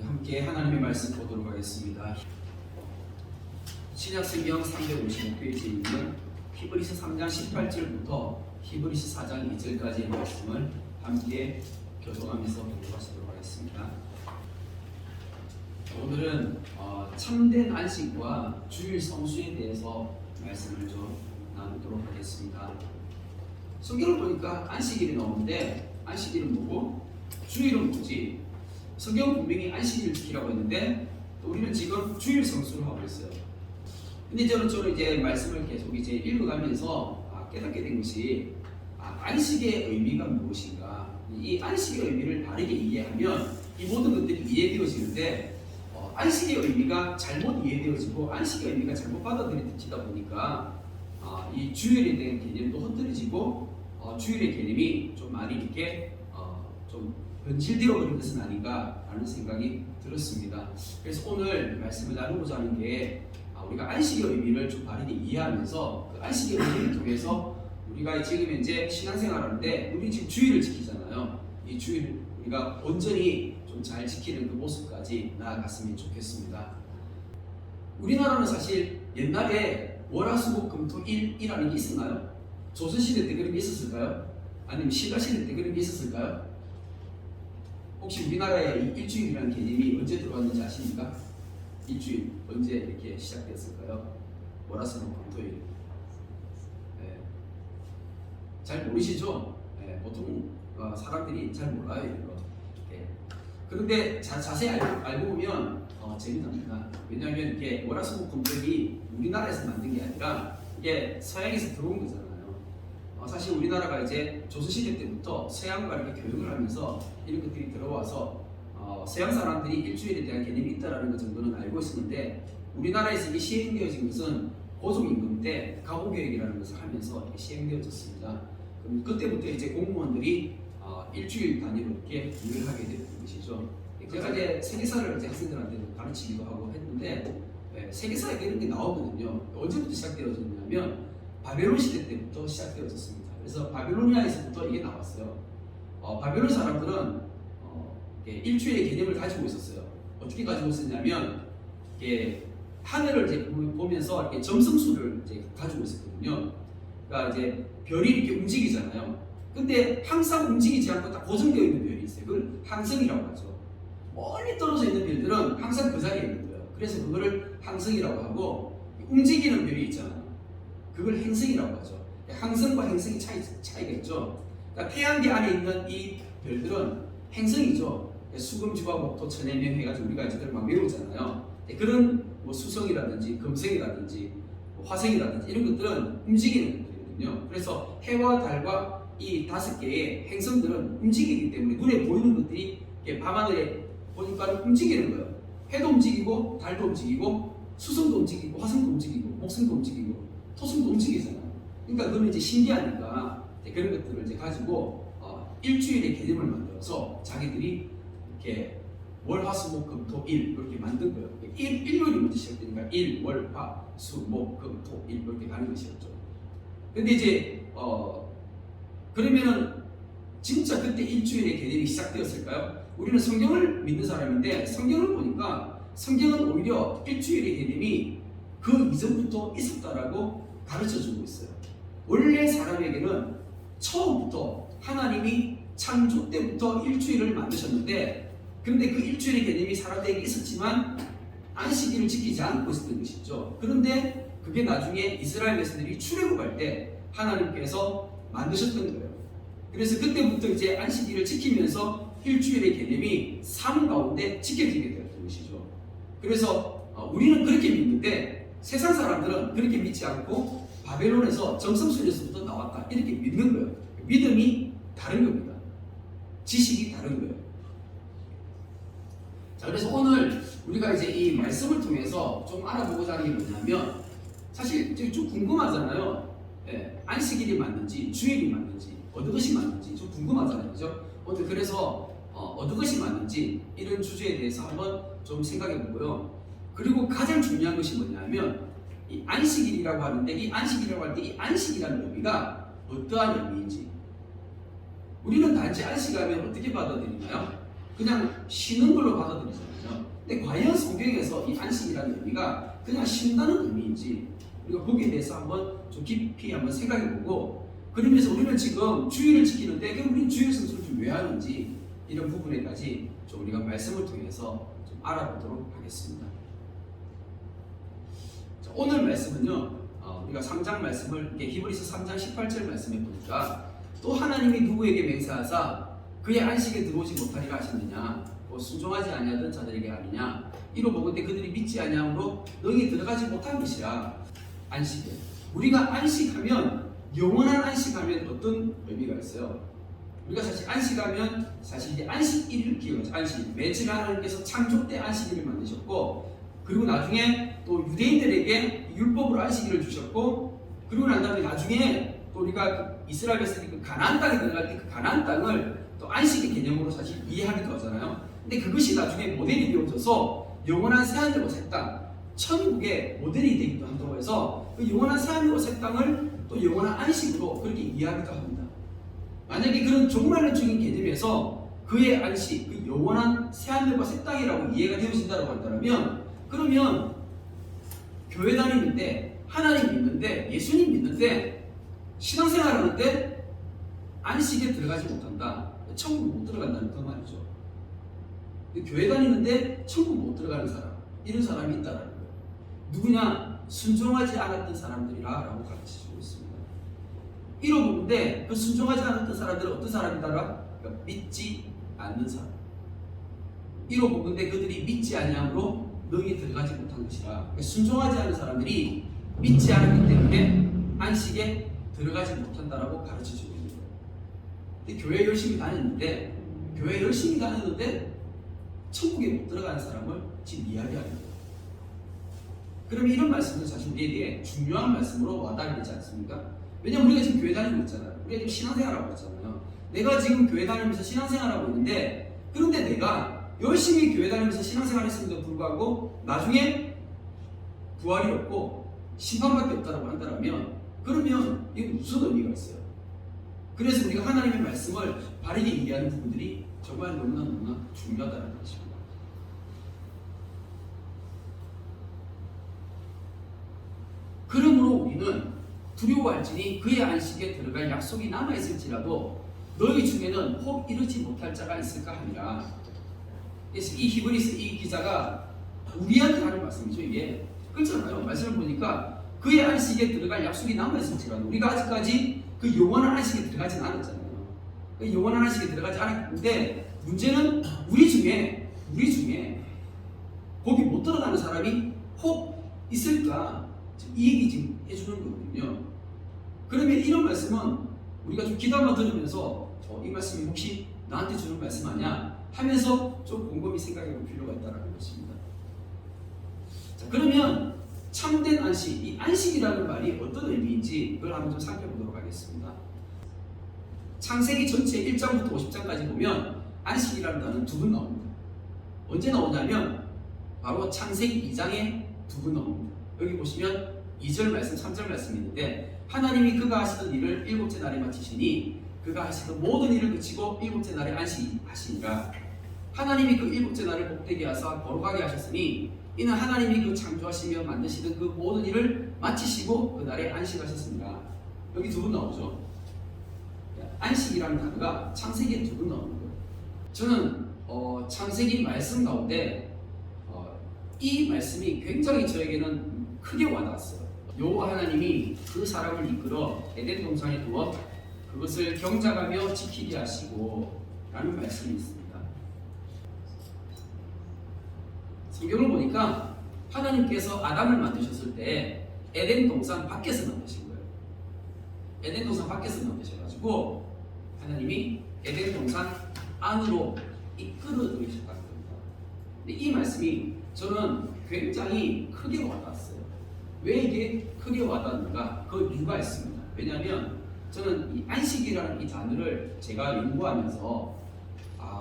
함께 하나님의 말씀 보도록 하겠습니다. 신약성경 355페이지에 있는 히브리서 3장 18절부터 히브리서 4장 2절까지의 말씀을 함께 교독하면서 공부하시도록 하겠습니다. 오늘은 참된 안식과 주일 성수에 대해서 말씀을 좀 나누도록 하겠습니다. 성경을 보니까 안식일이 나오는데 안식일은 뭐고 주일은 뭐지? 성경은 분명히 안식일을 지키라고 했는데 또 우리는 지금 주일 성수를 하고 있어요. 근데 저는 이제 말씀을 계속 이제 읽어가면서 깨닫게 된 것이 안식의 의미가 무엇인가? 이 안식의 의미를 바르게 이해하면 이 모든 것들이 이해되어지는데 안식의 의미가 잘못 이해되어지고 안식의 의미가 잘못 받아들여지다 보니까 이 주일에 대한 개념도 흐트러지고 주일의 개념이 좀 많이 이렇게 좀 변질되어 버린 것은 아닌가라는 생각이 들었습니다. 그래서 오늘 말씀을 나누고자 하는 게 우리가 안식의 의미를 좀 바르게 이해하면서 그 안식의 의미를 통해서 우리가 지금 현재 신앙생활하는데 우리 지금 주일을 지키잖아요. 이 주일을 우리가 온전히 좀 잘 지키는 그 모습까지 나아갔으면 좋겠습니다. 우리나라는 사실 옛날에 월화수목금토일이라는 게 있었나요? 조선시대 때 그런 게 있었을까요? 아니면 신라시대 때 그런 게 있었을까요? 혹시 우리나라에 일주일이라는 개념이 언제 들어왔는지 아십니까? 일주일 언제 이렇게 시작되었을까요? 월화수목금토일. 네. 잘 모르시죠? 네. 보통 사람들이 잘 몰라요 이거. 네. 그런데 자세히 알고 보면 재미납니다. 왜냐하면 이게 월화수목금토일이 우리나라에서 만든 게 아니라 이게 서양에서 들어온 거잖아요. 사실 우리나라가 이제 조선시대 때부터 서양과 이렇게 교육을 하면서 이런 것들이 들어와서 서양 사람들이 일주일에 대한 개념이 있다라는 것 정도는 알고 있었는데 우리나라에서 이게 시행되어진 것은 고종임금 때 가보개혁이라는 것을 하면서 이렇게 시행되어졌습니다. 그럼 그때부터 이제 공무원들이 일주일 단위로 이렇게 일을 하게 된 것이죠. 제가 이제 세계사를 이제 학생들한테도 가르치기도 하고 했는데 세계사에 이런 게 나오거든요. 언제부터 시작되어졌냐면 바벨론 시대 때부터 시작되어졌습니다. 그래서 바빌로니아에서부터 이게 나왔어요. 바벨론 사람들은 일주일의 개념을 가지고 있었어요. 어떻게 가지고 있었냐면 하늘을 이제 보면서 이렇게 점성술을 이제 가지고 있었거든요. 그러니까 이제 별이 이렇게 움직이잖아요. 근데 항상 움직이지 않고 딱 고정되어 있는 별이 있어요. 그걸 항성이라고 하죠. 멀리 떨어져 있는 별들은 항상 그 자리에 있는 거예요. 그래서 그거를 항성이라고 하고 움직이는 별이 있잖아요. 그걸 행성이라고 하죠. 항성과 행성이 차이가 있죠. 그러니까 태양계 안에 있는 이 별들은 행성이죠. 수금주와 목토 천해명 해가지고 우리가 이제들 막 외우잖아요. 그런 뭐 수성이라든지 금성이라든지 화성이라든지 이런 것들은 움직이는 것들이거든요. 그래서 해와 달과 이 5개의 행성들은 움직이기 때문에 눈에 보이는 것들이 밤하늘에 보니까 움직이는 거예요. 해도 움직이고 달도 움직이고 수성도 움직이고 화성도 움직이고 목성도 움직이고 토성도 움직이잖아요. 그러니까 그러면 이제 신기하니까 그런 것들을 이제 가지고 일주일의 개념을 만들어서 자기들이 이렇게 월화수목금토일 이렇게 만든 거예요. 일요일이 먼저 시작되니까 일, 월, 화, 수, 목, 금, 토, 일 이렇게 가는 것이었죠. 근데 이제 그러면은 진짜 그때 일주일의 개념이 시작되었을까요? 우리는 성경을 믿는 사람인데 성경을 보니까 성경은 오히려 일주일의 개념이 그 이전부터 있었다라고 가르쳐주고 있어요. 원래 사람에게는 처음부터 하나님이 창조 때부터 일주일을 만드셨는데 그런데 그 일주일의 개념이 사람들에게 있었지만 안식일을 지키지 않고 있었던 것이죠. 그런데 그게 나중에 이스라엘 백성들이 출애굽할 때 하나님께서 만드셨던 거예요. 그래서 그때부터 이제 안식일을 지키면서 일주일의 개념이 삶 가운데 지켜지게 되었던 것이죠. 그래서 우리는 그렇게 믿는데 세상 사람들은 그렇게 믿지 않고 바벨론에서 점성술에서부터 나왔다 이렇게 믿는 거예요. 믿음이 다른 겁니다. 지식이 다른 거예요. 자, 그래서 오늘 우리가 이제 이 말씀을 통해서 좀 알아보고자 하는 게 뭐냐면 사실 좀 궁금하잖아요. 안식일이 맞는지 주일이 맞는지 어느 것이 맞는지 좀 궁금하잖아요. 그죠? 오늘 그래서 어느 것이 맞는지 이런 주제에 대해서 한번 좀 생각해 보고요. 그리고 가장 중요한 것이 뭐냐면 이 안식일이라고 하는데 이 안식일이라고 할 때 이 안식이라는 의미가 어떠한 의미인지 우리는 단지 안식하면 어떻게 받아들이나요? 그냥 쉬는 걸로 받아들이잖아요. 근데 과연 성경에서 이 안식이라는 의미가 그냥 쉰다는 의미인지 우리가 거기에 대해서 한번 좀 깊이 한번 생각해보고, 그러면서 우리는 지금 주일을 지키는데 그럼 우리는 주일 성수를 좀 왜 하는지 이런 부분에까지 좀 우리가 말씀을 통해서 좀 알아보도록 하겠습니다. 자, 오늘 말씀은요, 우리가 3장 말씀을 히브리서 3장 18절 말씀에 보니까 또 하나님이 누구에게 맹세하사 그의 안식에 들어오지 못하리라 하셨느냐, 순종하지 아니하던 자들에게 아니냐, 이로 보건대 그들이 믿지 아니함으로 너희 들어가지 못한 것이라. 안식에 우리가 안식하면, 영원한 안식하면 어떤 의미가 있어요? 우리가 사실 안식하면 사실 이제 안식일을 기억하죠. 안식, 며칠 하나님께서 창조 때 안식일을 만드셨고, 그리고 나중에 또 유대인들에게 율법으로 안식일을 주셨고, 그리고 난 다음에 나중에 또 우리가 이스라엘에서 그 가나안 땅에 들어갈 때 그 가나안 땅을 또 안식의 개념으로 사실 이해하기도 하잖아요. 근데 그것이 나중에 모델이 되어져서 영원한 새하늘과 새 땅, 천국의 모델이 되기도 한다고 해서 그 영원한 새하늘과 새 땅을 또 영원한 안식으로 그렇게 이해하기도 합니다. 만약에 그런 종말론적인 개념에서 그의 안식, 그 영원한 새하늘과 새 땅이라고 이해가 되어진다고 한다면, 그러면 교회 다니는데, 하나님 믿는데, 예수님 믿는데, 신앙생활 하는데 안식에 들어가지 못한다, 천국 못 들어간다는 그 말이죠. 교회 다니는데 천국 못 들어가는 사람, 이런 사람이 있다는 거예요. 누구냐? 순종하지 않았던 사람들이라고 가르쳐주고 있습니다. 이로 보는데 그 순종하지 않았던 사람들은 어떤 사람이다라? 그러니까 믿지 않는 사람. 이로 보는데 그들이 믿지 아니함으로 너희 들어가지 못한 것이라. 그러니까 순종하지 않은 사람들이 믿지 않았기 때문에 안식에 들어가지 못한다라고 가르쳐주고 있는 거예요. 근데 교회 열심히 다녔는데, 천국에 못 들어가는 사람을 지금 이야기하는 거예요. 그러면 이런 말씀은 사실 우리에게 중요한 말씀으로 와닿게 되지 않습니까? 왜냐면 우리가 지금 교회 다니고 있잖아요. 우리가 지금 신앙생활하고 있잖아요. 내가 지금 교회 다니면서 신앙생활하고 있는데, 그런데 내가 열심히 교회 다니면서 신앙생활했음에도 불구하고 나중에 부활이 없고 심판밖에 없다고 한다면, 그러면 이게 무슨 의미가 있어요? 그래서 우리가 하나님의 말씀을 바르게 이해하는 부분들이 정말 너무나 중요하다는 것입니다. 그러므로 우리는 두려워할지니 그의 안식에 들어갈 약속이 남아있을지라도 너희 중에는 혹 이르지 못할 자가 있을까 하니라. 그래서 이 히브리서 이 기자가 우리한테 하는 말씀이죠. 이게 그렇잖아요. 말씀을 보니까 그의 안식에 들어갈 약속이 남아있을지라도, 우리가 아직까지 그 영원한 안식에 들어가진 않았잖아요. 그 영원한 안식에 들어가지 않았는데, 문제는 우리 중에 거기 못 들어가는 사람이 혹 있을까? 이 얘기 지금 해주는 거거든요. 그러면 이런 말씀은 우리가 좀 기도만 들으면서 이 말씀이 혹시 나한테 주는 말씀 아니야? 하면서 좀 곰곰이 생각해 볼 필요가 있다는 것입니다. 자, 그러면 참된 안식, 이 안식이라는 말이 어떤 의미인지 그걸 한번 좀 살펴보도록 하겠습니다. 창세기 전체 1장부터 50장까지 보면 안식이라는 단어는 두 번 나옵니다. 언제 나오냐면 바로 창세기 2장에 두 번 나옵니다. 여기 보시면 2절 말씀, 3절 말씀이 있는데, 하나님이 그가 하시던 일을 일곱째 날에 마치시니 그가 하시던 모든 일을 그치고 일곱째 날에 안식하시니라. 하나님이 그 일곱째 날을 복되게 하사 거룩하게 하셨으니 이는 하나님이 그 창조하시며 만드시던 그 모든 일을 마치시고 그 날에 안식하셨습니다. 여기 두 번 나오죠. 안식이라는 단어가 창세기에 두 번 나오는 거예요. 저는 창세기 말씀 가운데 이 말씀이 굉장히 저에게는 크게 와닿았어요. 여호와 하나님이 그 사람을 이끌어 에덴 동산에 두어 그것을 경작하며 지키게 하시고 라는 말씀이 있습니다. 성경을 보니까 하나님께서 아담을 만드셨을 때 에덴 동산 밖에서 만드신 거예요. 에덴 동산 밖에서 만드셔가지고 하나님이 에덴 동산 안으로 이끌어 들이셨다는 겁니다. 근데 이 말씀이 저는 굉장히 크게 와닿았어요. 왜 이게 크게 와닿는가? 그 이유가 있습니다. 왜냐하면 저는 이 안식이라는 이 단어를 제가 연구하면서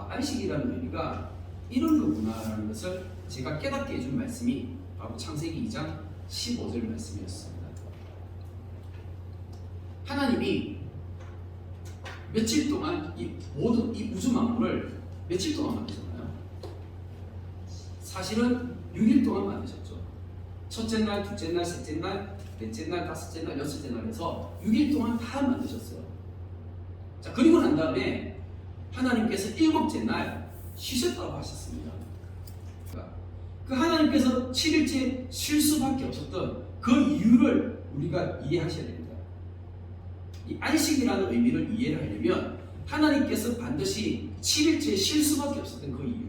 안식이라는 의미가 이런 거구나라는 것을 제가 깨닫게 해준 말씀이 바로 창세기 2장 15절 말씀이었습니다. 하나님이 며칠 동안 이 모든 이 우주 만물을 며칠 동안 만드셨나요? 사실은 6일 동안 만드셨죠. 첫째 날, 둘째 날, 셋째 날, 넷째 날, 다섯째 날, 여섯째 날 해서 6일 동안 다 만드셨어요. 자, 그리고 난 다음에 하나님께서 일곱째 날 쉬셨다고 하셨습니다. 그 하나님께서 7일째 쉴 수밖에 없었던 그 이유를 우리가 이해하셔야 됩니다. 이 안식이라는 의미를 이해를 하려면 하나님께서 반드시 7일째 쉴 수밖에 없었던 그 이유.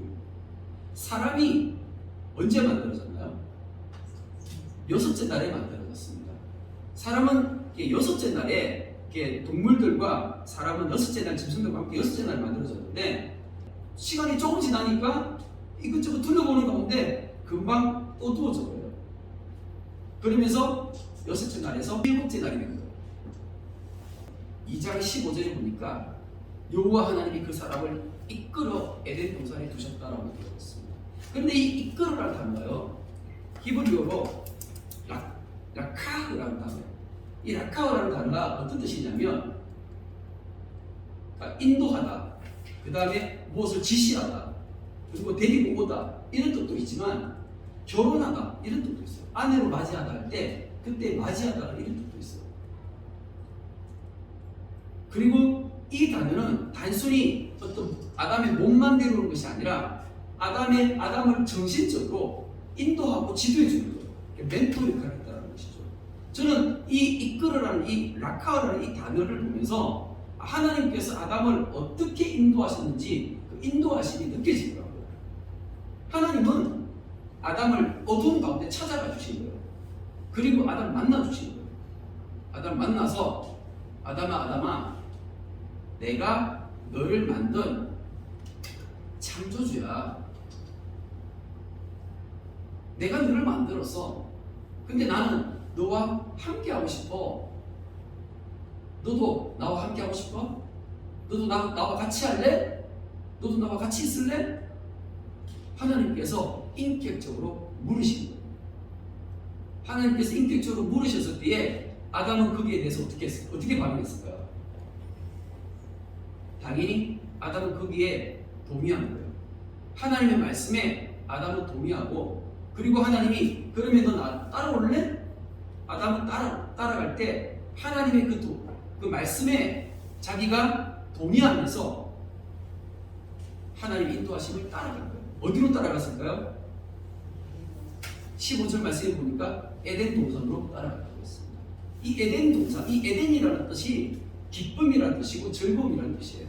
사람이 언제 만들어졌나요? 여섯째 날에 만들어졌습니다. 사람은 여섯째 날에 동물들과 사람은 여섯째 날 짐승들과 함께 여섯째 날에 만들어졌는데 시간이 조금 지나니까 이것저것 둘러보는 가운데 금방 어두워져 버려요. 그러면서 여섯째 날에서 일곱째 날이 된 거예요. 2장 15절에 보니까 여호와 하나님이 그 사람을 이끌어 에덴 동산에 두셨다라고 되어 있습니다. 그런데 이 이끌어라는 단어요, 히브리어로 라카흐라는 단어예요. 이 라카흐라는 단어가 어떤 뜻이냐면 인도하다, 그 다음에 무엇을 지시하다, 그리고 데리고 오다 이런 뜻도 있지만 결혼하다 이런 뜻도 있어요. 아내로 맞이하다 할 때 그때 맞이하다 이런 뜻도 있어요. 그리고 이 단어는 단순히 어떤 아담의 몸만 데려오는 것이 아니라 아담을 정신적으로 인도하고 지도해 주는 거예요. 멘토 역할을 했다는 것이죠. 저는 이 이끌어라는 이 라카라는 이 단어를 보면서 하나님께서 아담을 어떻게 인도하셨는지 그 인도하심이 느껴지더라고요. 하나님은 아담을 어두운 가운데 찾아가 주신 거예요. 그리고 아담 만나 주신 거예요. 아담 만나서 아담아 내가 너를 만든 창조주야. 내가 너를 만들었어. 근데 나는 너와 함께 하고 싶어. 너도 나와 함께 하고 싶어? 너도 나와 같이 할래? 너도 나와 같이 있을래? 하나님께서 인격적으로 물으신 거예요. 하나님께서 인격적으로 물으셨을 때에 아담은 거기에 대해서 어떻게 반응했을까요? 당연히 아담은 거기에 동의하는 거예요. 하나님의 말씀에 아담은 동의하고, 그리고 하나님이 그러면 너 나 따라올래? 아담은 따라갈 때 하나님의 그 말씀에 자기가 동의하면서 하나님의 인도하심을 따라간 거예요. 어디로 따라갔을까요? 15절 말씀에 보니까 에덴 동산으로 따라갔다고 했습니다. 이 에덴 동산, 이 에덴이라는 뜻이 기쁨이라는 뜻이고 즐거움이라는 뜻이에요.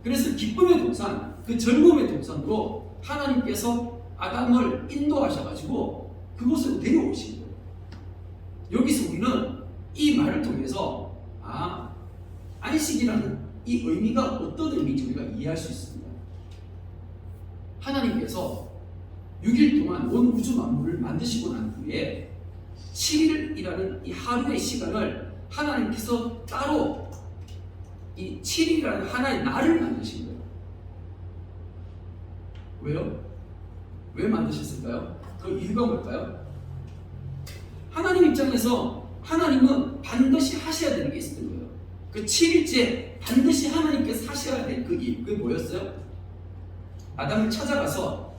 그래서 기쁨의 동산, 그 즐거움의 동산으로 하나님께서 아담을 인도하셔가지고 그곳으로 데려오신 거예요. 여기서 우리는 이 말을 통해서 안식이라는 이 의미가 어떤 의미인지 우리가 이해할 수 있습니다. 하나님께서 6일 동안 온 우주 만물을 만드시고 난 후에 7일이라는 이 하루의 시간을 하나님께서 따로 이 7일이라는 하나의 날을 만드신 거예요. 왜요? 왜 만드셨을까요? 그 이유가 뭘까요? 하나님 입장에서 하나님은 반드시 하셔야 되는 게 있었던 거예요. 그 7일째 반드시 하나님께서 하셔야 될 그 일, 그게 뭐였어요? 아담을 찾아가서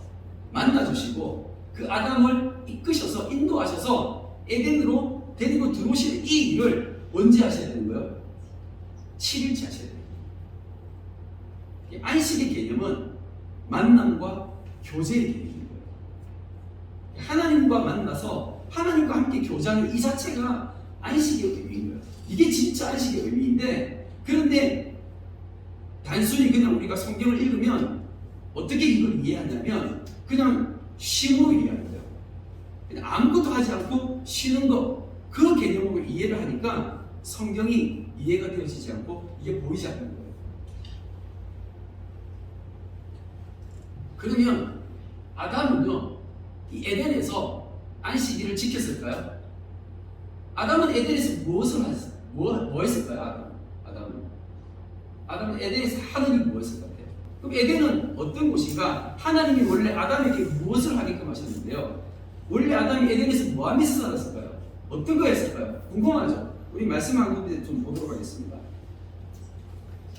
만나주시고 그 아담을 이끄셔서 인도하셔서 에덴으로 데리고 들어오시는 이 일을 언제 하셔야 되는 거예요? 7일째 하셔야 돼요. 안식의 개념은 만남과 교제의 개념인 거예요. 하나님과 만나서 하나님과 함께 교제하는 이 자체가 안식의 의미인 거예요. 이게 진짜 안식의 의미인데, 그런데 단순히 그냥 우리가 성경을 읽으면 어떻게 이걸 이해하냐면 그냥 쉼으로 이해하는 거예요. 그냥 아무것도 하지 않고 쉬는 거, 그 개념으로 이해를 하니까 성경이 이해가 되어지지 않고 이게 보이지 않는 거예요. 그러면 아담은요, 이 에덴에서 안식일을 지켰을까요? 아담은 에덴에서 뭐 했을까요? 아담은 에덴에서 하는 일이 뭐였을 것 같아요? 그럼 에덴은 어떤 곳인가? 하나님이 원래 아담에게 무엇을 하게끔 하셨는데요? 원래 아담이 에덴에서 뭐 하면서 살았을까요? 어떤 거 했을까요? 궁금하죠? 우리 말씀 한 군데 좀 보도록 하겠습니다.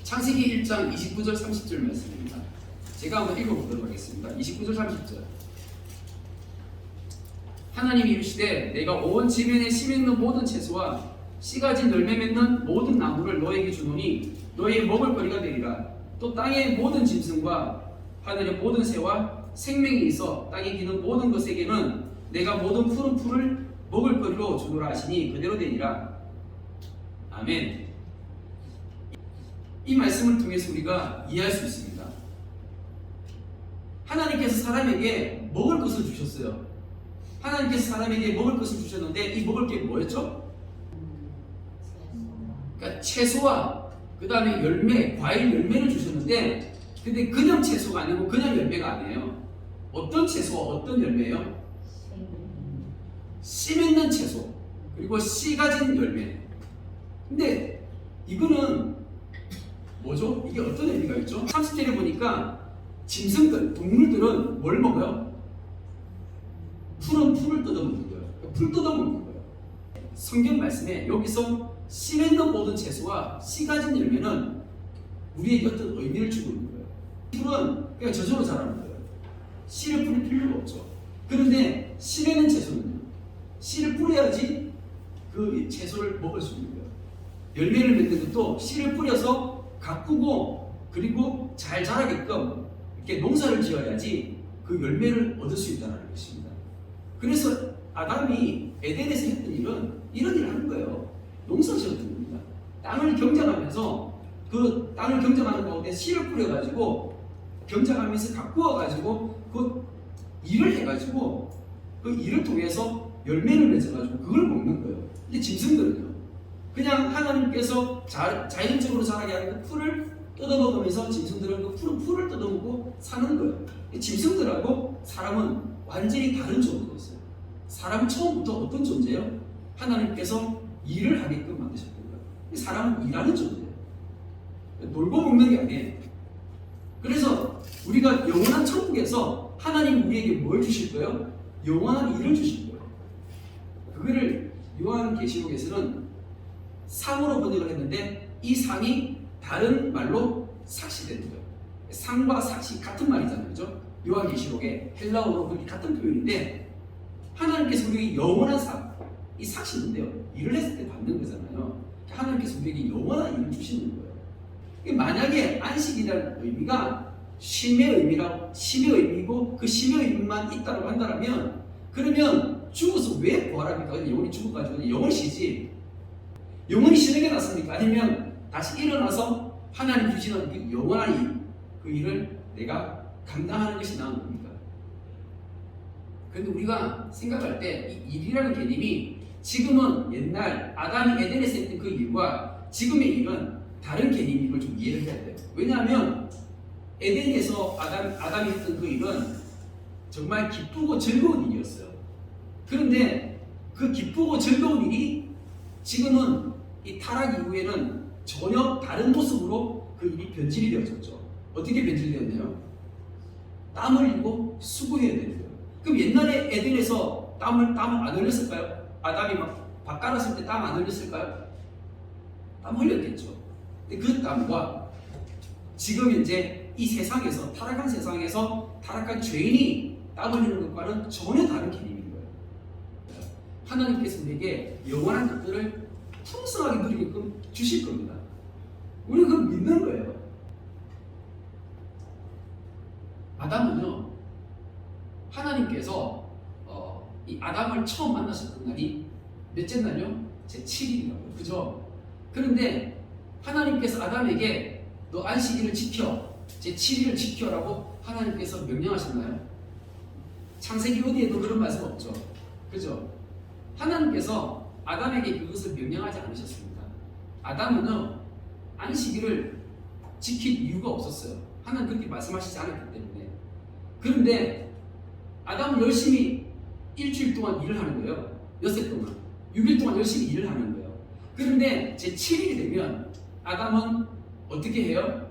창세기 1장 29절 30절 말씀입니다. 제가 한번 읽어보도록 하겠습니다. 29절 30절. 하나님이 이르시되 내가 온 지면에 씨 맺는 모든 채소와 씨 가진 열매 맺는 모든 나무를 너에게 주노니 너의 먹을 거리가 되리라. 또 땅의 모든 짐승과 하늘의 모든 새와 생명이 있어 땅에 기는 모든 것에게는 내가 모든 푸른 풀을 먹을 거리로 주노라 하시니 그대로 되니라. 아멘. 이 말씀을 통해서 우리가 이해할 수 있습니다. 하나님께서 사람에게 먹을 것을 주셨어요. 하나님께서 사람에게 먹을 것을 주셨는데 이 먹을 게 뭐였죠? 그러니까 채소와 그 다음에 열매, 과일 열매를 주셨는데 근데 그냥 채소가 아니고 그냥 열매가 아니에요. 어떤 채소와 어떤 열매예요? 씨 맺는 채소 그리고 씨 가진 열매. 근데 이거는 뭐죠? 이게 어떤 의미가 있죠? 30절에 보니까 짐승들, 동물들은 뭘 먹어요? 푸른 풀을 뜯어먹는 거예요. 풀 뜯어먹는 거예요. 성경 말씀에 여기서 씨 맺는 모든 채소와 씨 가진 열매는 우리에게 어떤 의미를 주고 있는 거예요. 풀은 그냥 저절로 자라는 거예요. 씨를 뿌릴 필요가 없죠. 그런데 씨 맺는 채소는요. 씨를 뿌려야지 그 채소를 먹을 수 있는 거예요. 열매를 맺는 것도 씨를 뿌려서 가꾸고 그리고 잘 자라게끔 이렇게 농사를 지어야지 그 열매를 얻을 수 있다는 것입니다. 그래서 아담이 에덴에서 했던 일은 이런 일을 하는 거예요. 농사 지었던 겁니다. 땅을 경작하면서 그 땅을 경작하는 가운데 씨를 뿌려가지고 경작하면서 가꾸어가지고 그 일을 해가지고 그 일을 통해서 열매를 맺어가지고 그걸 먹는 거예요. 근데 짐승들은요. 그냥 하나님께서 자연적으로 자라게 하는 그 풀을 뜯어먹으면서 짐승들은 그 푸른 풀을 뜯어먹고 사는 거예요. 짐승들하고 사람은 완전히 다른 존재였어요. 사람은 처음부터 어떤 존재예요? 하나님께서 일을 하게끔 만드셨던 거예요. 사람은 일하는 존재예요. 놀고 먹는 게 아니에요. 그래서 우리가 영원한 천국에서 하나님 우리에게 뭘 주실 거예요? 영원한 일을 주실 거예요. 그거를 요한계시록에서는 상으로 번역을 했는데 이 상이 다른 말로 삭시되는 거예요. 상과 삭시 같은 말이잖아요. 그죠? 요한계시록에 헬라어로 그렇게 같은 표현인데 하나님께서 우리에게 영원한 상, 이 삭시인데요. 일을 했을 때 받는 거잖아요. 하나님께서 우리에게 영원한 일을 주시는 거예요. 만약에 안식이라는 의미가 쉼의 의미고 그 쉼의 의미만 있다고 한다면 그러면 죽어서 왜 부활합니까? 영혼이 죽어가지고 영원히 쉬지. 영원히 쉬는 게 낫습니까? 아니면 다시 일어나서 하나님 주시는 그 영원한 일, 그 일을 내가 감당하는 것이 나은 겁니까? 그런데 우리가 생각할 때 이 일이라는 개념이 지금은 옛날 아담이 에덴에서 했던 그 일과 지금의 일은 다른 개념인 걸 좀 이해를 해야 돼요. 왜냐하면 에덴에서 아담이 했던 그 일은 정말 기쁘고 즐거운 일이었어요. 그런데 그 기쁘고 즐거운 일이 지금은 이 타락 이후에는 전혀 다른 모습으로 그 일이 변질이 되어졌죠. 어떻게 변질되었나요? 땀 흘리고 수고해야 되는 거예요. 그럼 옛날에 에덴에서 땀을 안 흘렸을까요? 아담이 막 밭갈았을 때 땀 안 흘렸을까요? 땀 흘렸겠죠. 근데 그 땀과 지금 이제 이 세상에서 타락한 세상에서 타락한 죄인이 땀 흘리는 것과는 전혀 다른 개념인 거예요. 하나님께서 우리에게 영원한 것들을 풍성하게 누리게끔 주실 겁니다. 우리는 그걸 믿는 거예요. 아담은요, 하나님께서 이 아담을 처음 만나셨던 날이 몇째 날요? 제7일이라고요. 그죠? 그런데 하나님께서 아담에게 너 안식일을 지켜, 제7일을 지켜라고 하나님께서 명령하셨나요? 창세기 어디에도 그런 말씀 없죠. 그죠? 하나님께서 아담에게 그것을 명령하지 않으셨습니다. 아담은요, 안식일을 지킬 이유가 없었어요. 하나님 그렇게 말씀하시지 않았기 때문에. 그런데 아담은 열심히 일주일 동안 일을 하는 거예요. 엿새 동안 6일 동안 열심히 일을 하는 거예요. 그런데 제7일이 되면 아담은 어떻게 해요?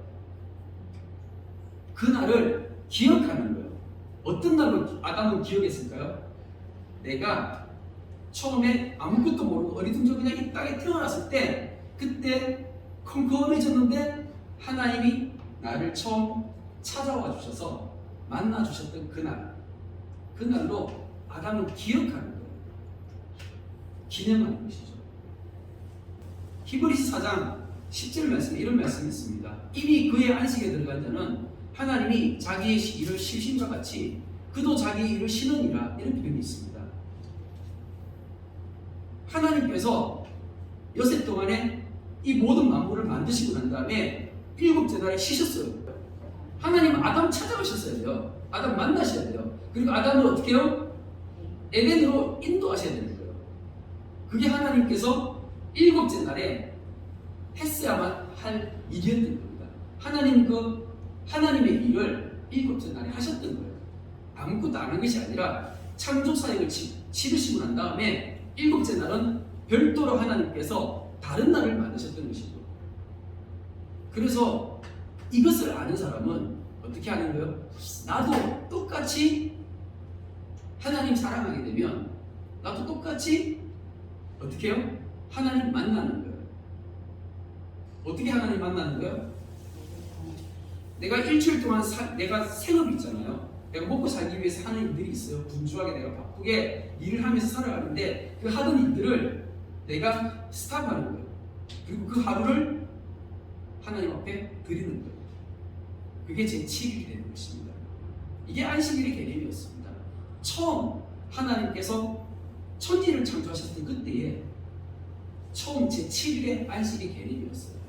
그날을 기억하는 거예요. 어떤 날로 아담은 기억했을까요? 내가 처음에 아무것도 모르고 어리둥절 그냥 이 땅에 태어났을 때 그때 컴컴해졌는데 하나님이 나를 처음 찾아와 주셔서 만나 주셨던 그날로 아담을 기억하는 거예요. 기념하는 것이죠. 히브리서 4장 10절 말씀에 이런 말씀이 있습니다. 이미 그의 안식에 들어간 자는 하나님이 자기의 일을 쉬심과 같이 그도 자기의 일을 쉬느니라, 이런 표현이 있습니다. 하나님께서 여섯 동안에 이 모든 만물을 만드시고 난 다음에 일곱째 날에 쉬셨어요. 하나님은 아담 찾아가셨어야 돼요. 아담 만나셔야 돼요. 그리고 아담을 어떻게 해요? 에덴으로 인도하셔야 되는 거예요. 그게 하나님께서 일곱째 날에 했어야만 할 일이었던 겁니다. 하나님의 일을 일곱째 날에 하셨던 거예요. 아무것도 안 한 것이 아니라 창조 사역을 치르시고 난 다음에 일곱째 날은 별도로 하나님께서 다른 날을 만드셨던 것이죠. 그래서 이것을 아는 사람은 어떻게 하는 거예요? 나도 똑같이 하나님 사랑하게 되면 나도 똑같이 어떻게 해요? 하나님 만나는 거예요. 어떻게 하나님 만나는 거예요? 내가 일주일 동안 내가 생업이 있잖아요. 내가 먹고 살기 위해서 하는 일들이 있어요. 분주하게 내가 바쁘게 일을 하면서 살아가는데 그 하던 일들을 내가 스탑하는 거예요. 그리고 그 하루를 하나님 앞에 드리는 거예요. 그게 제 7일이 되는 것입니다. 이게 안식일의 개념이었습니다. 처음 하나님께서 천지를 창조하셨을 그때에 처음 제 7일의 안식의 개념이었어요.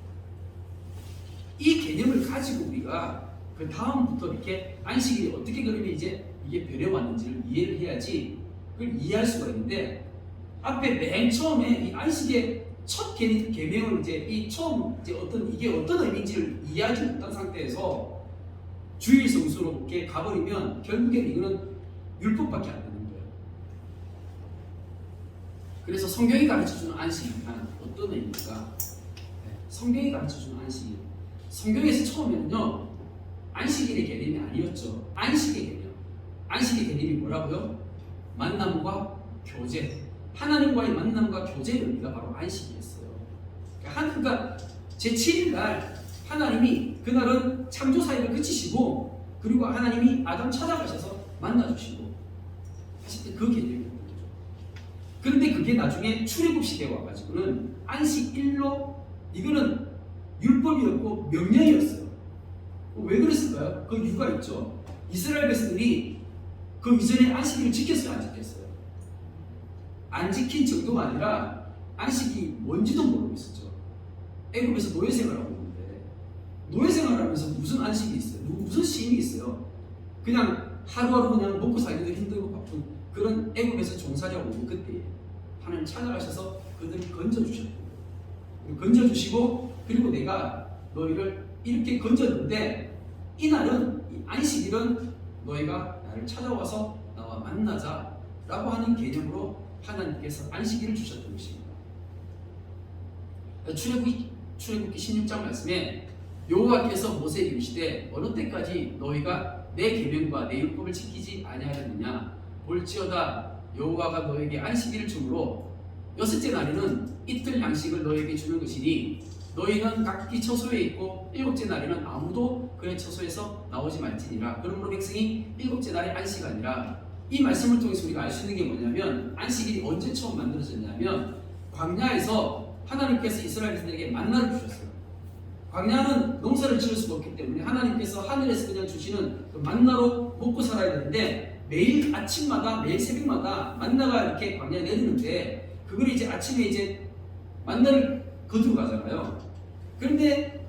이 개념을 가지고 우리가 그 다음부터 이렇게 안식일이 어떻게 그러면 이제 이게 변해왔는지를 이해를 해야지 그걸 이해할 수가 있는데, 앞에 맨 처음에 이 안식의 첫 계명을 이제 이 처음 이제 이게 어떤 의미인지를 이해하지 못한 상태에서 주일 성수로 이렇게 가버리면 결국엔 이거는 율법밖에 안 되는 거예요. 그래서 성경이 가르쳐주는 안식일은 어떤 의미입니까? 성경이 가르쳐주는 안식일. 성경에서 처음에는요, 안식일의 개념이 아니었죠. 안식의 개념. 안식의 개념이 뭐라고요? 만남과 교제. 하나님과의 만남과 교제의 의미가 바로 안식이었어요. 그러니까 제7일 날 하나님이 그날은 창조 사역을 그치시고 그리고 하나님이 아담 찾아가셔서 만나주시고 하실 때 그 개념이었던 거죠. 그런데 그게 나중에 출애굽 시대에 와가지고는 안식일로, 이거는 율법이었고 명령이었어요. 왜 그랬을까요? 그 이유가 있죠. 이스라엘 백성들이 그 이전에 안식일을 지켰어요, 안 지켰어요? 안 지킨 정도가 아니라 안식이 뭔지도 모르고 있었죠. 애굽에서 노예 생활하고 있는데 노예 생활하면서 무슨 안식이 있어요? 무슨 쉼이 있어요? 그냥 하루하루 그냥 먹고 살기도 힘들고 바쁜 그런 애굽에서 종살이하고 있는 그때에 하나님 찾아가셔서 그들을 건져주셨고, 건져주시고 그리고 내가 너희를 이렇게 건졌는데 이날은, 이 안식일은 너희가 나를 찾아와서 나와 만나자 라고 하는 개념으로 하나님께서 안식일을 주셨던 것입니다. 출애굽기 16장 말씀에 여호와께서 모세에게 이르시되 어느 때까지 너희가 내 계명과 내 율법을 지키지 아니하였느냐? 볼지어다 여호와가 너에게 안식일을 주므로 여섯째 날에는 이틀 양식을 너에게 주는 것이니 너희는 각기 처소에 있고 일곱째 날에는 아무도 그의 처소에서 나오지 말지니라. 그러므로 백성이 일곱째 날에 안식하니라. 이 말씀을 통해서 우리가 알 수 있는 게 뭐냐면, 안식일이 언제 처음 만들어졌냐면 광야에서 하나님께서 이스라엘 백성에게 만나를 주셨어요. 광야는 농사를 지을 수가 없기 때문에 하나님께서 하늘에서 그냥 주시는 그 만나로 먹고 살아야 되는데, 매일 아침마다 매일 새벽마다 만나가 이렇게 광야에 내리는데 그걸 이제 아침에 이제 만나를 거두고 가잖아요. 그런데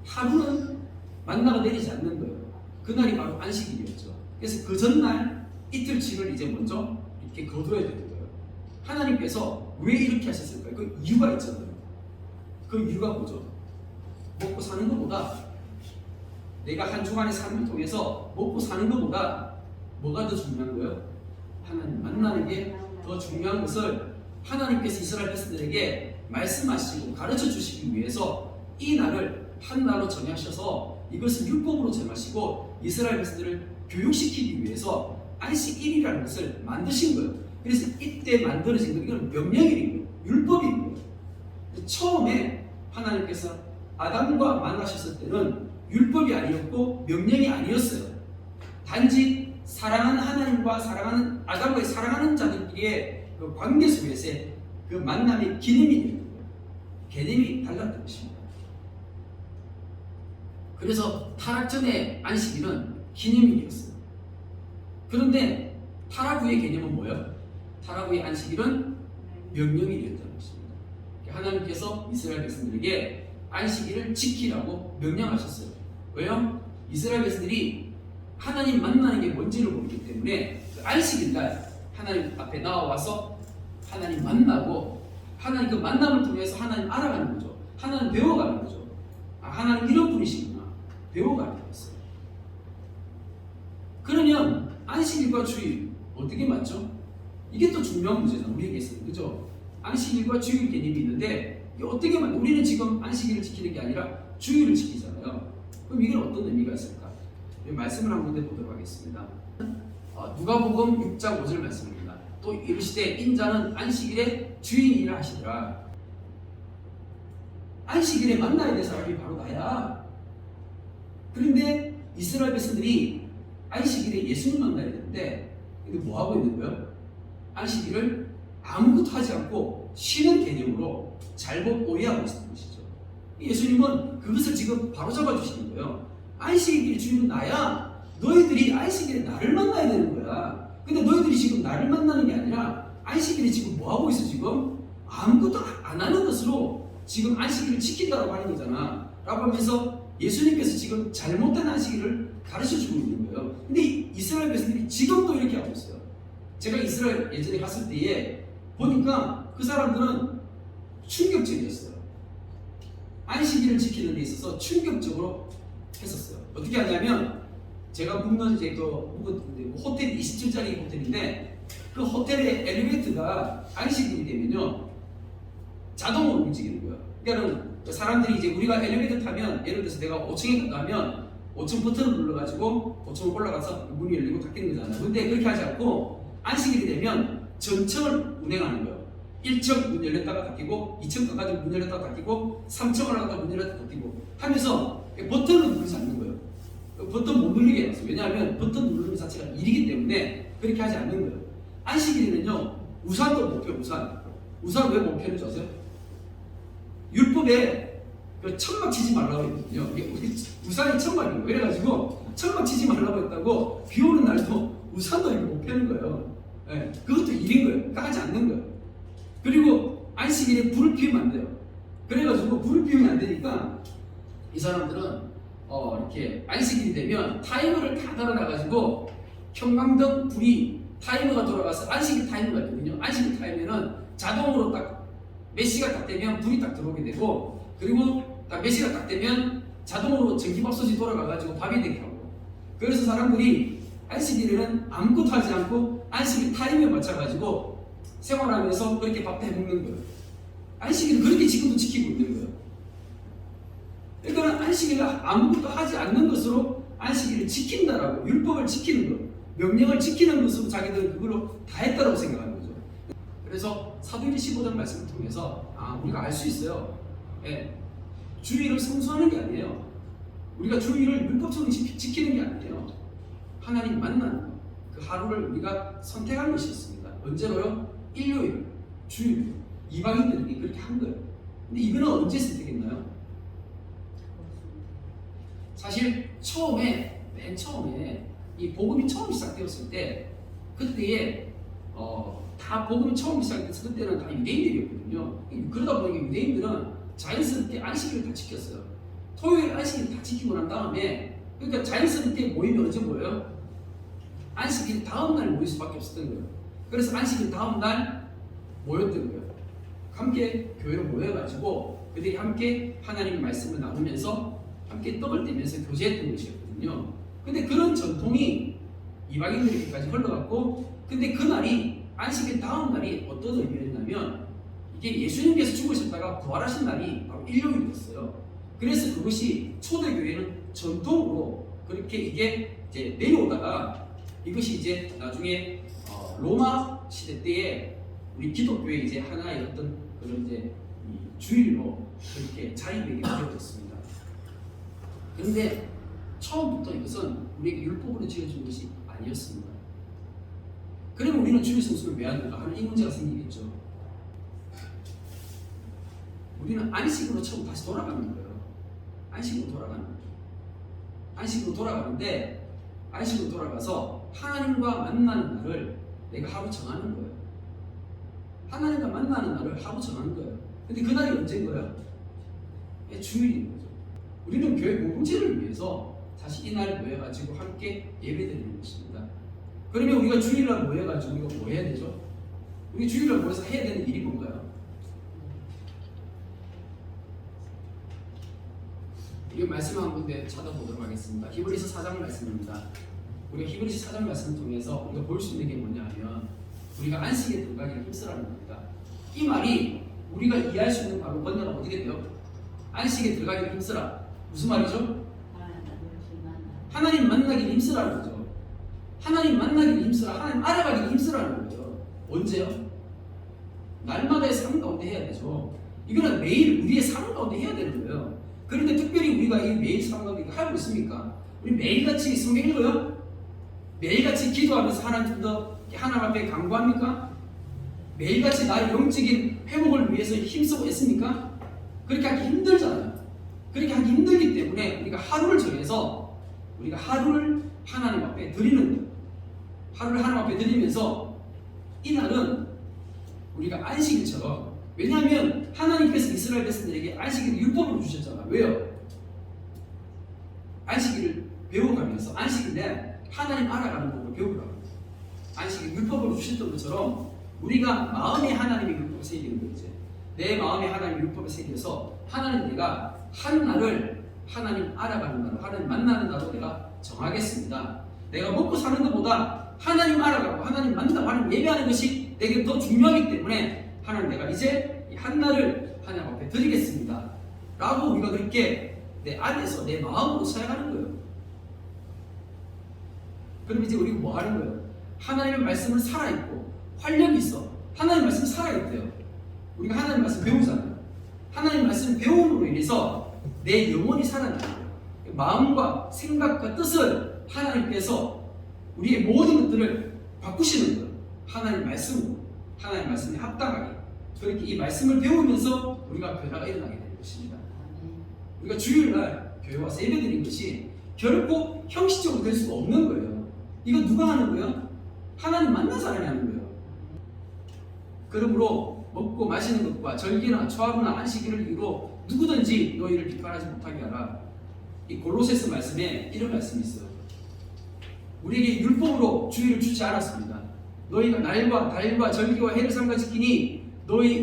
하루는 만나가 내리지 않는 거예요. 그날이 바로 안식일이었죠. 그래서 그 전날 이틀치를 이제 먼저 이렇게 거둬야 되는 거예요. 하나님께서 왜 이렇게 하셨을까요? 그 이유가 있잖아요. 그 이유가 뭐죠? 먹고 사는 것보다, 내가 한 주간의 삶을 통해서 먹고 사는 것보다 뭐가 더 중요한 거예요? 하나님 만나는 게 더 중요한 것을 하나님께서 이스라엘 백성들에게 말씀하시고 가르쳐 주시기 위해서 이 날을 한 날로 정하셔서 이것을 율법으로 정하시고 이스라엘 백성들을 교육시키기 위해서 안식일이라는 것을 만드신 거예요. 그래서 이때 만들어진 거, 이건 명령일이고요, 율법이고요. 처음에 하나님께서 아담과 만나셨을 때는 율법이 아니었고 명령이 아니었어요. 단지 사랑하는 하나님과 사랑하는 아담과의 사랑하는 자들끼리의 그 관계 속에서의 그 만남의 기념이 되는 거예요. 개념이 달랐던 것입니다. 그래서 타락 전에 안식일은 기념일이었어요. 그런데 타락 후의 개념은 뭐예요? 타락 후의 안식일은 명령일이었다는 것입니다. 하나님께서 이스라엘 백성들에게 안식일을 지키라고 명령하셨어요. 왜요? 이스라엘 백성들이 하나님 만나는 게 뭔지를 모르기 때문에 그 안식일날 하나님 앞에 나와서 하나님 만나고 하나님 그 만남을 통해서 하나님 알아가는 거죠. 하나님 배워가는 거죠. 아, 하나님 이런 분이시구나. 배워가는 거였어요. 그러면 안식일과 주일 어떻게 맞죠? 이게 또 중요한 문제잖아. 우리에게 있어요. 그죠? 안식일과 주일 개념이 있는데 이게 어떻게 맞죠? 우리는 지금 안식일을 지키는 게 아니라 주일을 지키잖아요. 그럼 이건 어떤 의미가 있을까? 말씀을 한번 해보도록 하겠습니다. 누가복음 6장 5절 말씀입니다. 또 이르시되 인자는 안식일에 주인이라 하시더라. 안식일에 만나야 될 사람이 바로 나야. 그런데 이스라엘 백성들이 안식일에 예수님 만나야 되는데 근데 뭐 하고 있는 거예요? 안식일을 아무것도 하지 않고 쉬는 개념으로 잘못 오해하고 있는 것이죠. 예수님은 그것을 지금 바로잡아 주시는 거예요. 안식일의 주인은 나야. 너희들이 안식일에 나를 만나야 되는 거야. 근데 너희들이 지금 나를 만나는 게 아니라 안식일에 지금 뭐 하고 있어? 지금 아무것도 안 하는 것으로 지금 안식일을 지킨다고 하는 거잖아. 라고 하면서 예수님께서 지금 잘못된 안식일을 가르쳐주고 있는 거예요. 근데 이스라엘 백성들이 지금도 이렇게 하고 있어요. 제가 이스라엘 예전에 갔을 때에 보니까 그 사람들은 충격적이었어요. 안식일을 지키는 데 있어서 충격적으로 했었어요. 어떻게 하냐면 제가 묵는 이제 그 호텔 27짜리 호텔인데 그 호텔의 엘리베이터가 안식일이 되면요 자동으로 움직이는 거예요. 그러니까 사람들이 이제 우리가 엘리베이터 타면 예를 들어서 내가 5층에 가면 5층 버튼을 눌러가지고 5층 올라가서 문이 열리고 닫히는 거잖아요. 근데 그렇게 하지 않고 안식일이 되면 전층을 운행하는 거예요. 1층 문 열렸다가 닫히고 2층 가가지고 문 열렸다가 닫히고 3층 올라갔다가 문 열렸다가 닫히고 하면서 버튼을 누르지 않는 거예요. 버튼 못 누르게 해놨어요. 왜냐하면 버튼 누르는 자체가 일이기 때문에 그렇게 하지 않는 거예요. 안식일에는요 우산도 못 펴요. 우산 왜 못 펴는지 아세요? 율법에 그 천막 치지 말라고 했거든요. 우산이 천막이에요. 그래가지고 천막 치지 말라고 했다고 비 오는 날도 우산도 이렇게 못 펴는 거예요. 네, 그것도 일인 거예요. 그러니까 하지 않는 거예요. 그리고 안식일에 불을 피우면 안 돼요. 그래가지고 불을 피우면 안 되니까 이 사람들은 이렇게 안식일이 되면 타이머를 다 달아놔가지고 형광등 불이 타이머가 돌아가서 안식일 타이머가 있거든요. 안식일 타이머는 자동으로 딱 몇 시가 딱 되면 불이 딱 들어오게 되고 그리고 딱 몇 시가 딱 되면 자동으로 전기밥솥이 돌아가가지고 밥이 되게 하고 그래서 사람들이 안식일에는 아무것도 하지 않고 안식일 타이머에 맞춰가지고 생활하면서 그렇게 밥 해 먹는 거예요. 안식일은 그렇게 지금도 지키고 있는 거예요. 그러니까 안식일을 아무것도 하지 않는 것으로 안식일을 지킨다라고 율법을 지키는 것, 명령을 지키는 것으로 자기들은 그걸로 다 했다고 생각하는 거죠. 그래서 사도행전 15장 말씀을 통해서 우리가 알 수 있어요. 예, 주일을 성수하는 게 아니에요. 우리가 주일을 율법적으로 지키는 게 아니에요. 하나님 만나는 그 하루를 우리가 선택한 것이 있습니다. 언제로요? 일요일, 주일, 이방인들이 그렇게 한 거예요. 근데 이거는 언제 선택했나요? 사실 맨 처음에 이 복음이 처음 시작되었을 때 그때에 다 복음이 처음 시작됐을 그때는 다 유대인들이었거든요. 그러다 보니까 유대인들은 자연스럽게 안식일을 다 지켰어요. 토요일 안식일 다 지키고 난 다음에 그러니까 자연스럽게 모이면 언제 모여요? 안식일 다음 날 모일 수밖에 없었던 거예요. 그래서 안식일 다음 날 모였던 거예요. 함께 교회로 모여가지고 그들이 함께 하나님의 말씀을 나누면서 함께 떡을 떼면서 교제했던 것이었거든요. 근데 그런 전통이 이방인들에게까지 흘러갔고 근데 그날이 안식일 다음 날이 어떤 의미였냐면 이게 예수님께서 죽으셨다가 부활하신 날이 바로 일요일이었어요. 그래서 그것이 초대교회는 전통으로 그렇게 이게 이제 내려오다가 이것이 이제 나중에 로마 시대 때에 우리 기독교의 이제 하나의 어떤 그런 이제 주일로 그렇게 자리매김이 되어졌습니다. 그런데 처음부터 이것은 우리에게 율법으로 지어준 것이 아니었습니다. 그러면 우리는 주일 성수를 왜 하는가 하는 이 문제가 생기겠죠. 우리는 안식으로 처음 다시 돌아가는 거예요. 안식으로 돌아가는 거예요. 안식으로 돌아가는데 안식으로 돌아가서 하나님과 만나는 날을 내가 하루 정하는 거예요. 하나님과 만나는 날을 하루 정하는 거예요. 근데 그 날이 언제인 거예요? 주일인 거죠. 우리는 교회 공동체를 위해서 사실 이날 모여가지고 함께 예배드리는 것입니다. 그러면 우리가 주일날 모여가지고 우리가 뭐 해야 되죠? 우리 주일날 모여서 해야 되는 일이 뭔가요? 이 말씀 한 군데 찾아보도록 하겠습니다. 히브리서 4장 말씀입니다. 우리가 히브리서 4장 말씀을 통해서 우리가 볼 수 있는 게 뭐냐면 우리가 안식에 들어가기를 힘쓰라는 겁니다. 이 말이 우리가 이해할 수 있는 바로 번역은 어떻게 돼요? 안식에 들어가기를 힘쓰라. 무슨 말이죠? 하나님 만나기를 힘쓰라는 거죠. 하나님 만나기를 힘쓰라. 하나님 알아가기를 힘쓰라는 거죠. 언제요? 날마다의 삶 가운데 해야 되죠. 이거는 매일 우리의 삶 가운데 해야 되는 거예요. 그런데 특별히 우리가 이 매일 삶 가운데 하고 있습니까? 우리 매일같이 성경 읽어요? 매일같이 기도하면서 하나님 더 하나님 앞에 간구합니까? 매일같이 나의 영적인 회복을 위해서 힘쓰고 있습니까? 그렇게 하기 힘들잖아요. 그렇게 하기 힘들기 때문에 우리가 하루를 정해서 우리가 하루를 하나님 앞에 드리는 거예요. 하루를 하나님 앞에 드리면서 이날은 우리가 안식일처럼, 왜냐하면 하나님께서 이스라엘 백성들에게 안식일을 율법으로 주셨잖아요. 왜요? 안식일을 배워가면서 안식일에 하나님 알아가는 법을 배우라고. 안식일 율법으로 주셨던 것처럼 우리가 마음에 하나님의 율법을 새기는 거죠. 내 마음에 하나님의 율법을 새겨서 하나님, 내가 한 날을 하나님 알아가는 날로, 하나님 만나는 날로 내가 정하겠습니다. 내가 먹고 사는 것보다 하나님 알아가고 하나님 만나고 하나님 예배하는 것이 내게 더 중요하기 때문에 하나님, 내가 이제 이 한 날을 하나님 앞에 드리겠습니다 라고 우리가 그렇게 내 안에서 내 마음으로 사용하는 거예요. 그럼 이제 우리가 뭐 하는 거예요? 하나님의 말씀을 살아있고 활력이 있어. 하나님의 말씀이 살아있대요. 우리가 하나님의 말씀 배우잖아요. 하나님의 말씀 배움으로 인해서 내 영혼이 살아나는 거예요. 마음과 생각과 뜻을 하나님께서 우리의 모든 것들을 바꾸시는 거예요. 하나님 말씀으로, 하나님 말씀에 합당하게. 그렇게 이 말씀을 배우면서 우리가 변화가 일어나게 되는 것입니다. 우리가 주일날 교회 와서 예배드리는 것이 결코 형식적으로 될 수가 없는 거예요. 이거 누가 하는 거예요? 하나님 만난 사람이 하는 거예요. 그러므로 먹고 마시는 것과 절기나 초하루나 안식일을 이유로 누구든지 너희를 비판하지 못하게 하라. 이 골로새서 말씀에 이런 말씀이 있어요. 우리에게 율법으로 주의를 주지 않았습니다. 너희가 날과 달과 절기와 해를 삼가 지키니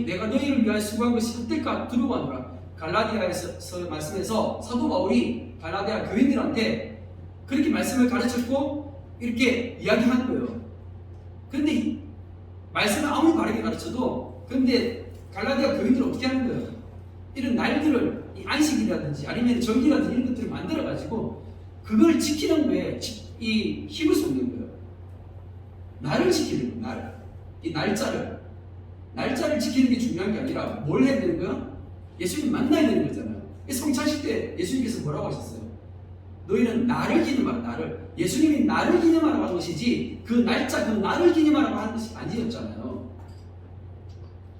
내가 너희를 위하여 수고한 것이 헛될까 두려워하노라. 갈라디아에서 말씀해서 사도 바울이 갈라디아 교인들한테 그렇게 말씀을 가르쳤고 이렇게 이야기한 거예요. 그런데 말씀을 아무리 바르게 가르쳐도, 근데 갈라디아 교인들은 어떻게 하는 거예요? 이런 날들을, 이 안식이라든지 아니면 절기라든지 이런 것들을 만들어가지고 그걸 지키는 거에 이 힘을 쏟는 거예요. 날을 지키는 거예요. 날. 이 날짜를 지키는 게 중요한 게 아니라 뭘 해야 되는 거예요? 예수님 만나야 되는 거잖아요. 성찬식 때 예수님께서 뭐라고 하셨어요? 너희는 나를 기념하라. 나를. 예수님이 나를 기념하라고 하는 것이지 그 날짜, 그 나를 기념하라고 하는 것이 아니었잖아요.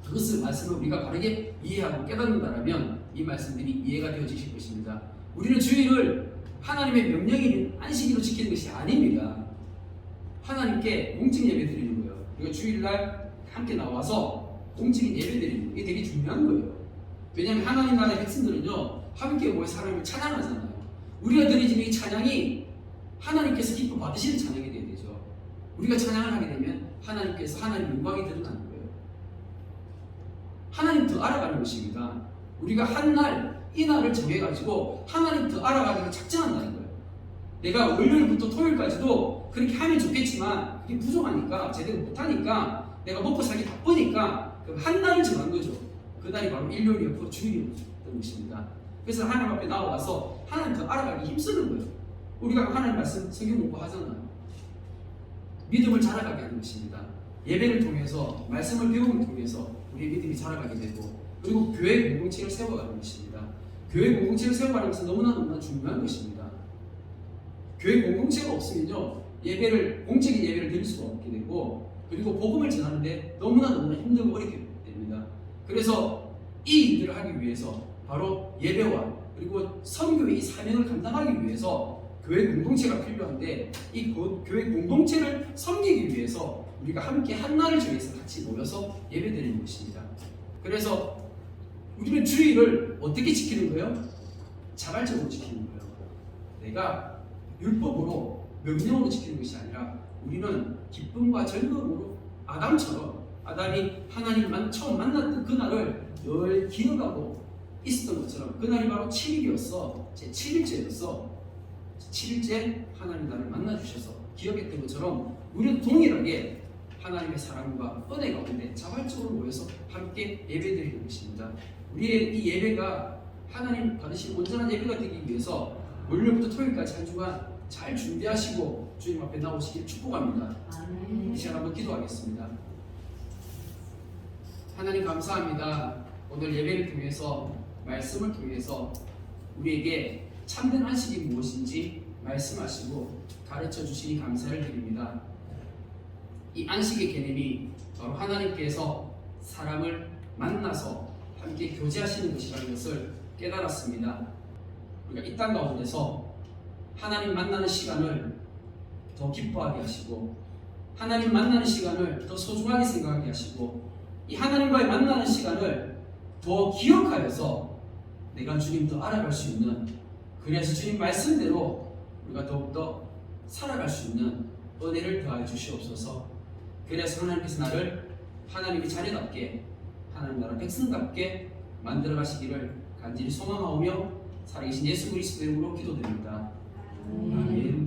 그것을 말씀을 우리가 바르게 이해하고 깨닫는다면 이 말씀들이 이해가 되어지실 것입니다. 우리는 주일을 하나님의 명령인 안식일로 지키는 것이 아닙니다. 하나님께 공적 예배 드리는 거예요. 우리가 주일날 함께 나와서 공적인 예배 드리는 거, 이게 되게 중요한 거예요. 왜냐하면 하나님 나라의 백성들은요, 함께 모여서 하나님을 찬양하잖아요. 우리가 드리는 이 찬양이 하나님께서 기뻐 받으시는 찬양이 되어야 되죠. 우리가 찬양을 하게 되면 하나님께서 하나님의 영광이 드러나는 거예요. 하나님 더 알아가는 것입니다. 우리가 한 날, 이 날을 정해가지고 하나님 더 알아가기를 작정한다는 거예요. 내가 월요일부터 토요일까지도 그렇게 하면 좋겠지만 그게 부족하니까, 제대로 못하니까, 내가 먹고 살기 바쁘니까 그럼 한 날을 정한 거죠. 그 날이 바로 일요일 옆으로 주일이었던 것입니다. 그래서 하나님 앞에 나와서 하나님 더 알아가기 힘쓰는 거예요. 우리가 하나님 말씀 성경 공부하잖아요. 믿음을 자라가게 하는 것입니다. 예배를 통해서, 말씀을 배움을 통해서 우리의 믿음이 자라가게 되고, 그리고 교회 공동체를 세워가는 것입니다. 교회 공동체를 세워가는 것은 너무나 중요한 것입니다. 교회 공동체가 없으면요, 예배를 공적인 예배를 드릴 수가 없게 되고 그리고 복음을 전하는데 너무나 힘들고 어렵게 됩니다. 그래서 이 일들을 하기 위해서 바로 예배와 그리고 선교의 이 사명을 감당하기 위해서 교회 공동체가 필요한데 이 교회 공동체를 섬기기 위해서 우리가 함께 한날을 정해서 같이 모여서 예배드리는 것입니다. 그래서 우리는 주일을 어떻게 지키는 거예요? 자발적으로 지키는 거예요. 내가 율법으로 명령으로 지키는 것이 아니라 우리는 기쁨과 즐거움으로 아담처럼 아담이 하나님 처음 만났던 그날을 늘 기억하고 있었던 것처럼 그날이 바로 7일이었어. 제 7일째였어. 7일째 하나님 나를 만나주셔서 기억했던 것처럼 우리는 동일하게 하나님의 사랑과 은혜 가운데 자발적으로 모여서 함께 예배드리는 것입니다. 우리의 이 예배가 하나님 받으신 온전한 예배가 되기 위해서 월요일부터 토요일까지 한 주간 잘 준비하시고 주님 앞에 나오시길 축복합니다. 이 시간 한번 기도하겠습니다. 하나님 감사합니다. 오늘 예배를 통해서 말씀을 통해서 우리에게 참된 안식이 무엇인지 말씀하시고 가르쳐 주시니 감사를 드립니다. 이 안식의 개념이 바로 하나님께서 사람을 만나서 함께 교제하시는 것이라는 것을 깨달았습니다. 우리가 이 땅 가운데서 하나님 만나는 시간을 더 기뻐하게 하시고 하나님 만나는 시간을 더 소중하게 생각하게 하시고 이 하나님과의 만나는 시간을 더 기억하여서 내가 주님 더 알아갈 수 있는 그래서 주님 말씀대로 우리가 더욱더 살아갈 수 있는 은혜를 더하여 주시옵소서. 그래서 하나님께서 나를 하나님의 자녀답게 하나님 나라 백성답게 만들어 가시기를 간절히 소망하오며 살아계신 예수 그리스도 이름으로 기도드립니다. 아멘.